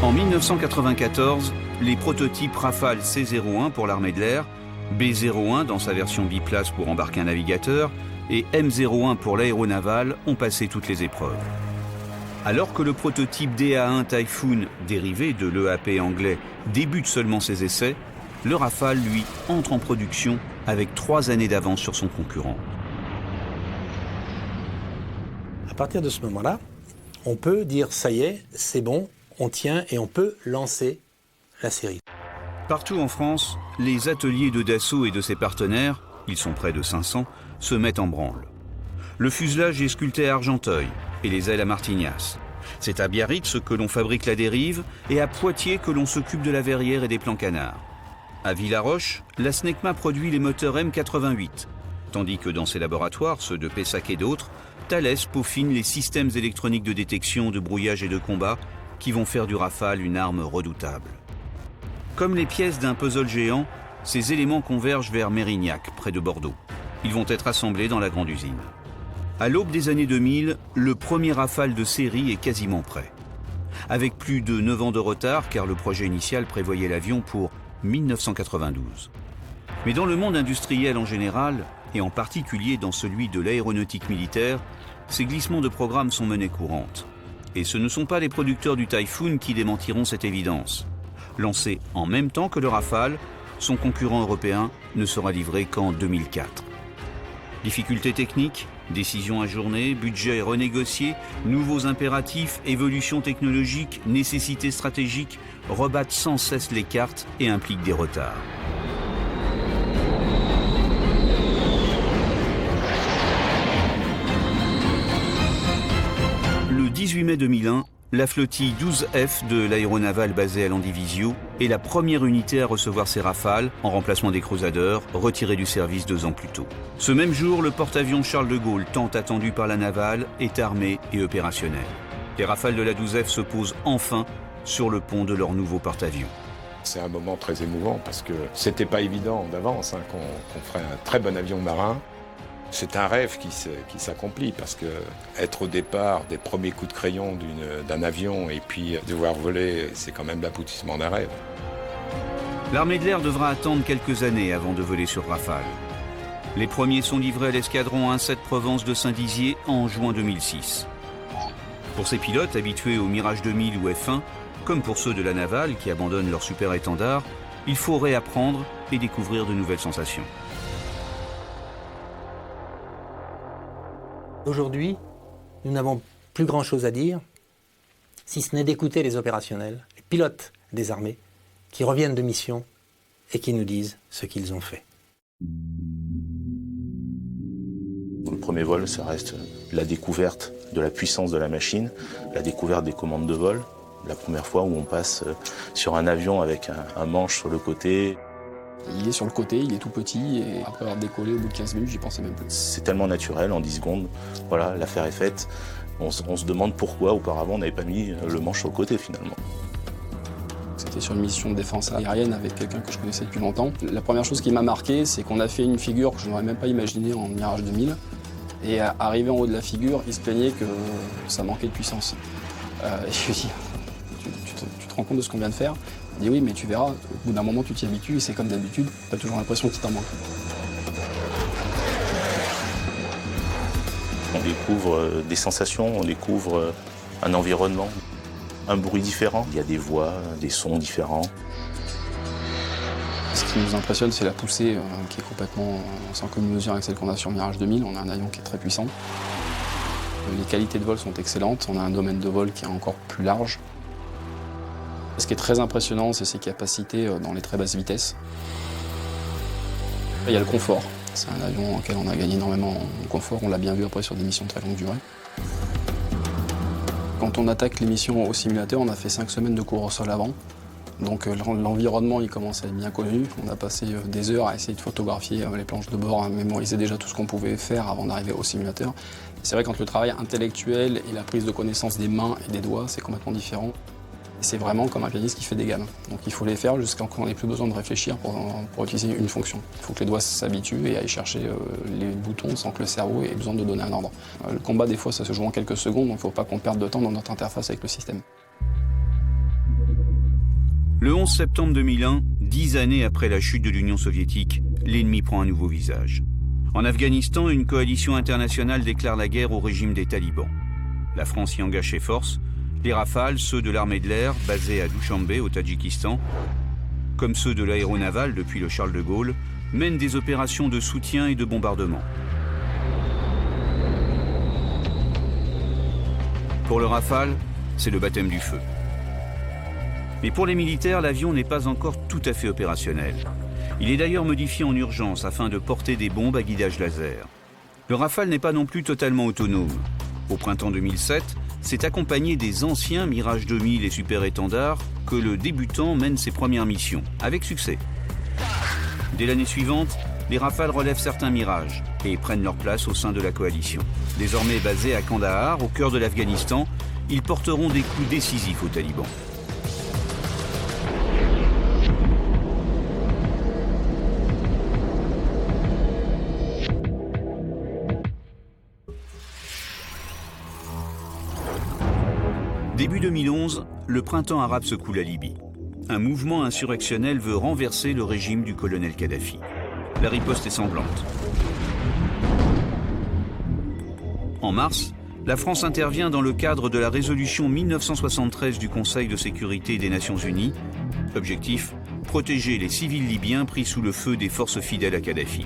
En 1994, les prototypes Rafale C-01 pour l'armée de l'air, B-01 dans sa version biplace pour embarquer un navigateur et M-01 pour l'aéronaval ont passé toutes les épreuves. Alors que le prototype DA-1 Typhoon, dérivé de l'EAP anglais, débute seulement ses essais, le Rafale, lui, entre en production avec 3 années d'avance sur son concurrent. À partir de ce moment-là, on peut dire ça y est, c'est bon, on tient et on peut lancer la série. Partout en France, les ateliers de Dassault et de ses partenaires, ils sont près de 500, se mettent en branle. Le fuselage est sculpté à Argenteuil et les ailes à Martignas. C'est à Biarritz que l'on fabrique la dérive et à Poitiers que l'on s'occupe de la verrière et des plans canards. À Villaroche, la SNECMA produit les moteurs M88, tandis que dans ses laboratoires, ceux de Pessac et d'autres, Thales peaufine les systèmes électroniques de détection, de brouillage et de combat qui vont faire du Rafale une arme redoutable. Comme les pièces d'un puzzle géant, ces éléments convergent vers Mérignac, près de Bordeaux. Ils vont être assemblés dans la grande usine. À l'aube des années 2000, le premier Rafale de série est quasiment prêt. avec plus de 9 ans de retard car le projet initial prévoyait l'avion pour 1992. Mais dans le monde industriel en général, et en particulier dans celui de l'aéronautique militaire, ces glissements de programme sont monnaie courante. Et ce ne sont pas les producteurs du Typhoon qui démentiront cette évidence. Lancé en même temps que le Rafale, son concurrent européen ne sera livré qu'en 2004. Difficultés techniques, décisions ajournées, budget renégocié, nouveaux impératifs, évolution technologique, nécessités stratégiques rebattent sans cesse les cartes et impliquent des retards. Le 18 mai 2001, la flottille 12F de l'aéronaval basée à Landivisiau est la première unité à recevoir ses Rafales, en remplacement des Crusaders, retirés du service 2 ans plus tôt. Ce même jour, le porte-avions Charles de Gaulle, tant attendu par la navale, est armé et opérationnel. Les Rafales de la 12F se posent enfin sur le pont de leur nouveau porte-avions. C'est un moment très émouvant parce que c'était pas évident d'avance qu'on ferait un très bon avion marin. C'est un rêve qui s'accomplit parce que être au départ des premiers coups de crayon d'un avion et puis devoir voler, c'est quand même l'aboutissement d'un rêve. L'armée de l'air devra attendre quelques années avant de voler sur Rafale. Les premiers sont livrés à l'escadron 1-7 Provence de Saint-Dizier en juin 2006. Pour ces pilotes habitués au Mirage 2000 ou F1, comme pour ceux de la navale qui abandonnent leur super étendard, il faut réapprendre et découvrir de nouvelles sensations. Aujourd'hui, nous n'avons plus grand-chose à dire, si ce n'est d'écouter les opérationnels, les pilotes des armées, qui reviennent de mission et qui nous disent ce qu'ils ont fait. Le premier vol, ça reste la découverte de la puissance de la machine, la découverte des commandes de vol, la première fois où on passe sur un avion avec un manche sur le côté. Il est sur le côté, il est tout petit, et après avoir décollé au bout de 15 minutes, j'y pensais même plus. C'est tellement naturel, en 10 secondes, voilà, l'affaire est faite. On se demande pourquoi auparavant on n'avait pas mis le manche sur le côté finalement. C'était sur une mission de défense aérienne avec quelqu'un que je connaissais depuis longtemps. La première chose qui m'a marqué, c'est qu'on a fait une figure que je n'aurais même pas imaginée en Mirage 2000. Et arrivé en haut de la figure, il se plaignait que ça manquait de puissance. Et je lui ai dit, tu te rends compte de ce qu'on vient de faire ? Il dit oui, mais tu verras, au bout d'un moment tu t'y habitues et c'est comme d'habitude, tu as toujours l'impression qu'il t'en manque. On découvre des sensations, on découvre un environnement, un bruit différent. Il y a des voix, des sons différents. Ce qui nous impressionne, c'est la poussée qui est complètement sans commune mesure avec celle qu'on a sur Mirage 2000. On a un avion qui est très puissant. Les qualités de vol sont excellentes. On a un domaine de vol qui est encore plus large. Ce qui est très impressionnant, c'est ses capacités dans les très basses vitesses. Il y a le confort. C'est un avion auquel on a gagné énormément en confort. On l'a bien vu après sur des missions de très longue durée. Quand on attaque les missions au simulateur, on a fait 5 semaines de cours au sol avant. Donc l'environnement, il commence à être bien connu. On a passé des heures à essayer de photographier les planches de bord, à mémoriser déjà tout ce qu'on pouvait faire avant d'arriver au simulateur. C'est vrai, quand le travail intellectuel et la prise de connaissance des mains et des doigts, c'est complètement différent. C'est vraiment comme un pianiste qui fait des gammes. Donc il faut les faire jusqu'à ce qu'on n'ait plus besoin de réfléchir pour utiliser une fonction. Il faut que les doigts s'habituent et aillent chercher les boutons sans que le cerveau ait besoin de donner un ordre. Le combat, des fois, ça se joue en quelques secondes, donc il ne faut pas qu'on perde de temps dans notre interface avec le système. Le 11 septembre 2001, 10 années après la chute de l'Union soviétique, l'ennemi prend un nouveau visage. En Afghanistan, une coalition internationale déclare la guerre au régime des talibans. La France y engage ses forces. Les Rafales, ceux de l'armée de l'air, basés à Douchanbe, au Tadjikistan, comme ceux de l'aéronaval depuis le Charles de Gaulle, mènent des opérations de soutien et de bombardement. Pour le Rafale, c'est le baptême du feu. Mais pour les militaires, l'avion n'est pas encore tout à fait opérationnel. Il est d'ailleurs modifié en urgence afin de porter des bombes à guidage laser. Le Rafale n'est pas non plus totalement autonome. Au printemps 2007, c'est accompagné des anciens Mirage 2000 et Super Étendard que le débutant mène ses premières missions, avec succès. Dès l'année suivante, les Rafales relèvent certains Mirages et prennent leur place au sein de la coalition. Désormais basés à Kandahar, au cœur de l'Afghanistan, ils porteront des coups décisifs aux talibans. Dès Début 2011, le printemps arabe secoue la Libye. Un mouvement insurrectionnel veut renverser le régime du colonel Kadhafi. La riposte est sanglante. En mars, la France intervient dans le cadre de la résolution 1973 du Conseil de sécurité des Nations Unies. Objectif, protéger les civils libyens pris sous le feu des forces fidèles à Kadhafi.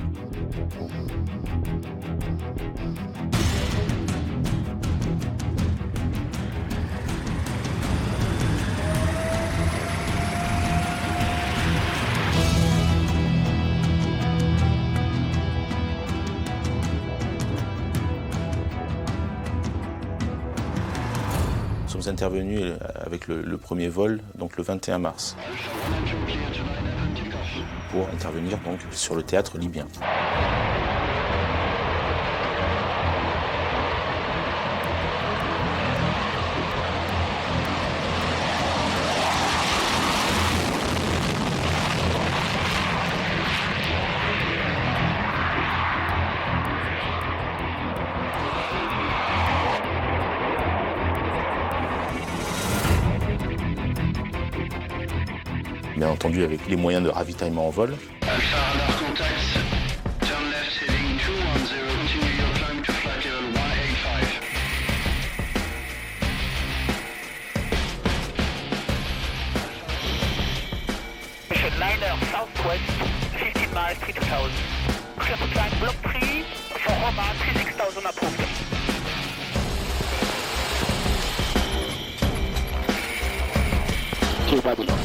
Nous sommes intervenus avec le premier vol, donc le 21 mars, pour intervenir donc sur le théâtre libyen. Bien entendu avec les moyens de ravitaillement en vol. Liner southwest, 15 miles, 3000. Clear to climb block 3 for Roma, 36,000 approved. To Babylon.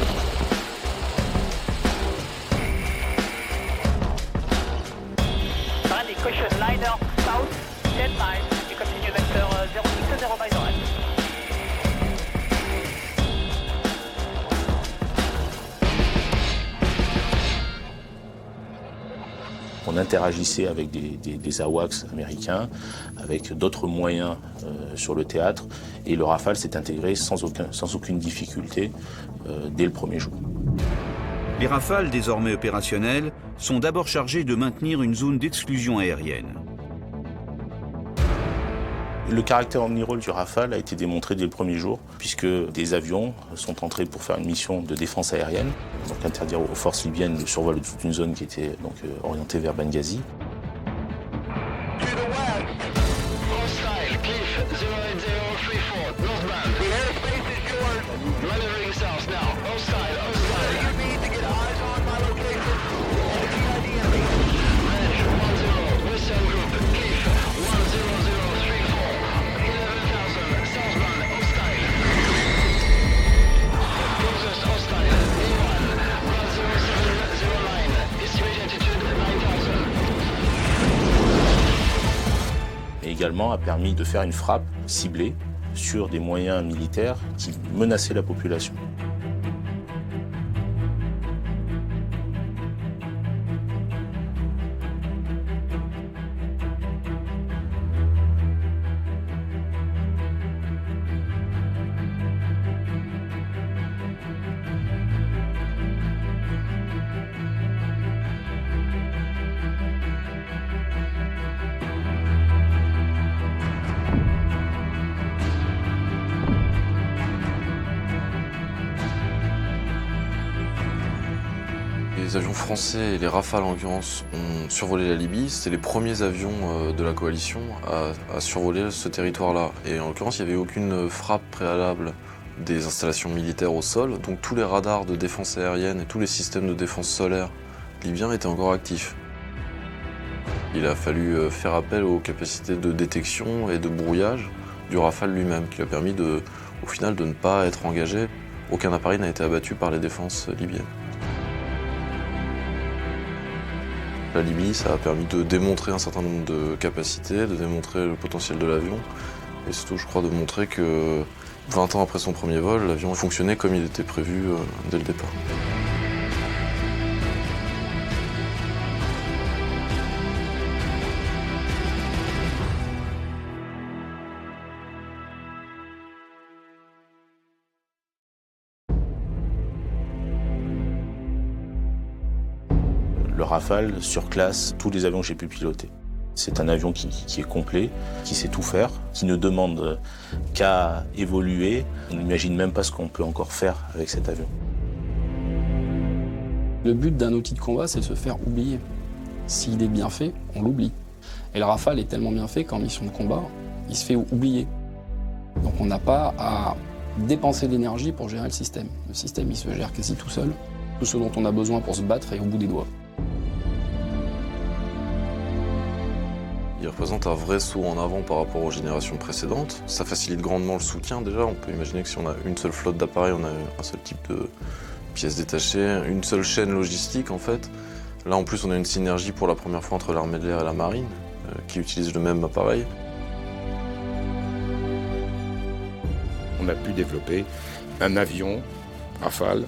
Caution liner south, 10 miles. You continue vector 060 miles right. On interagissait avec des AWACS américains, avec d'autres moyens sur le théâtre, et le Rafale s'est intégré sans aucune difficulté dès le premier jour. Les Rafales, désormais opérationnels, sont d'abord chargés de maintenir une zone d'exclusion aérienne. Le caractère omnirôle du Rafale a été démontré dès le premier jour, puisque des avions sont entrés pour faire une mission de défense aérienne, donc interdire aux forces libyennes le survol de toute une zone qui était donc orientée vers Benghazi. Également a permis de faire une frappe ciblée sur des moyens militaires qui menaçaient la population. Les avions français et les Rafales en l'occurrence ont survolé la Libye. C'était les premiers avions de la coalition à survoler ce territoire-là. Et en l'occurrence, il n'y avait aucune frappe préalable des installations militaires au sol. Donc tous les radars de défense aérienne et tous les systèmes de défense solaire libyens étaient encore actifs. Il a fallu faire appel aux capacités de détection et de brouillage du Rafale lui-même, qui lui a permis au final de ne pas être engagé. Aucun appareil n'a été abattu par les défenses libyennes. La Libye, ça a permis de démontrer un certain nombre de capacités, de démontrer le potentiel de l'avion, et surtout, je crois, de montrer que 20 ans après son premier vol, l'avion fonctionnait comme il était prévu dès le départ. Le Rafale surclasse tous les avions que j'ai pu piloter. C'est un avion qui est complet, qui sait tout faire, qui ne demande qu'à évoluer. On n'imagine même pas ce qu'on peut encore faire avec cet avion. Le but d'un outil de combat, c'est de se faire oublier. S'il est bien fait, on l'oublie. Et le Rafale est tellement bien fait qu'en mission de combat, il se fait oublier. Donc on n'a pas à dépenser d'énergie pour gérer le système. Le système, il se gère quasi tout seul. Tout ce dont on a besoin pour se battre est au bout des doigts. Il représente un vrai saut en avant par rapport aux générations précédentes. Ça facilite grandement le soutien déjà. On peut imaginer que si on a une seule flotte d'appareils, on a un seul type de pièces détachées, une seule chaîne logistique en fait. Là en plus on a une synergie pour la première fois entre l'armée de l'air et la marine qui utilisent le même appareil. On a pu développer un avion Rafale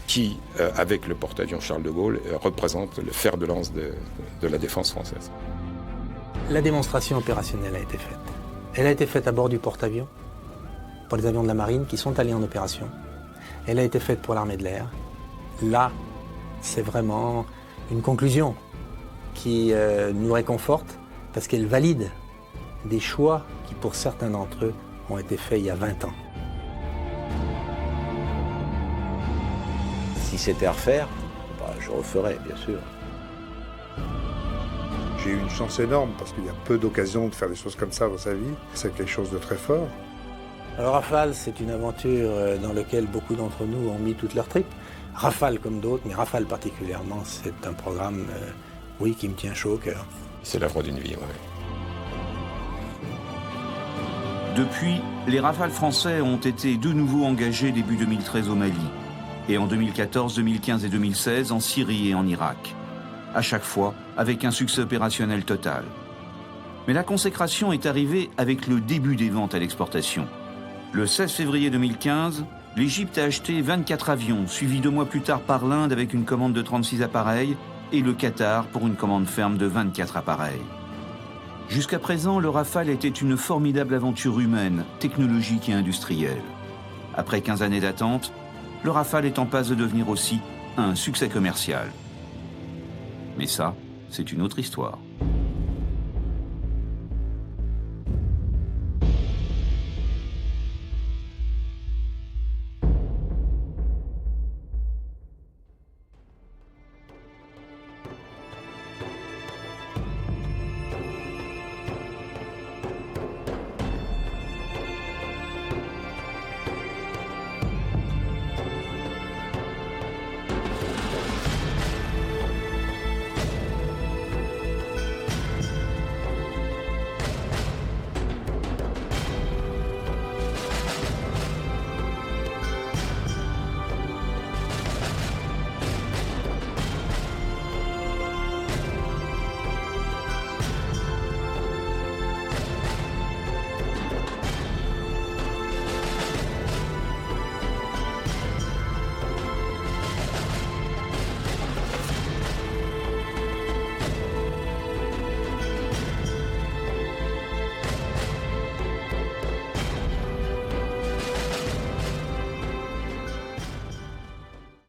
qui, avec le porte-avions Charles de Gaulle, représente le fer de lance de la défense française. La démonstration opérationnelle a été faite. Elle a été faite à bord du porte-avions, pour les avions de la marine qui sont allés en opération. Elle a été faite pour l'armée de l'air. Là, c'est vraiment une conclusion qui nous réconforte parce qu'elle valide des choix qui, pour certains d'entre eux, ont été faits il y a 20 ans. Si c'était à refaire, je referais, bien sûr. J'ai eu une chance énorme parce qu'il y a peu d'occasions de faire des choses comme ça dans sa vie. C'est quelque chose de très fort. Alors Rafale, c'est une aventure dans laquelle beaucoup d'entre nous ont mis toutes leurs tripes. Rafale comme d'autres, mais Rafale particulièrement, c'est un programme, oui, qui me tient chaud au cœur. C'est l'œuvre d'une vie, oui. Depuis, les Rafales français ont été de nouveau engagés début 2013 au Mali, et en 2014, 2015 et 2016 en Syrie et en Irak. À chaque fois, avec un succès opérationnel total. Mais la consécration est arrivée avec le début des ventes à l'exportation. Le 16 février 2015, l'Égypte a acheté 24 avions, suivis 2 mois plus tard par l'Inde avec une commande de 36 appareils, et le Qatar pour une commande ferme de 24 appareils. Jusqu'à présent, le Rafale était une formidable aventure humaine, technologique et industrielle. Après 15 années d'attente, le Rafale est en passe de devenir aussi un succès commercial. Mais ça, c'est une autre histoire.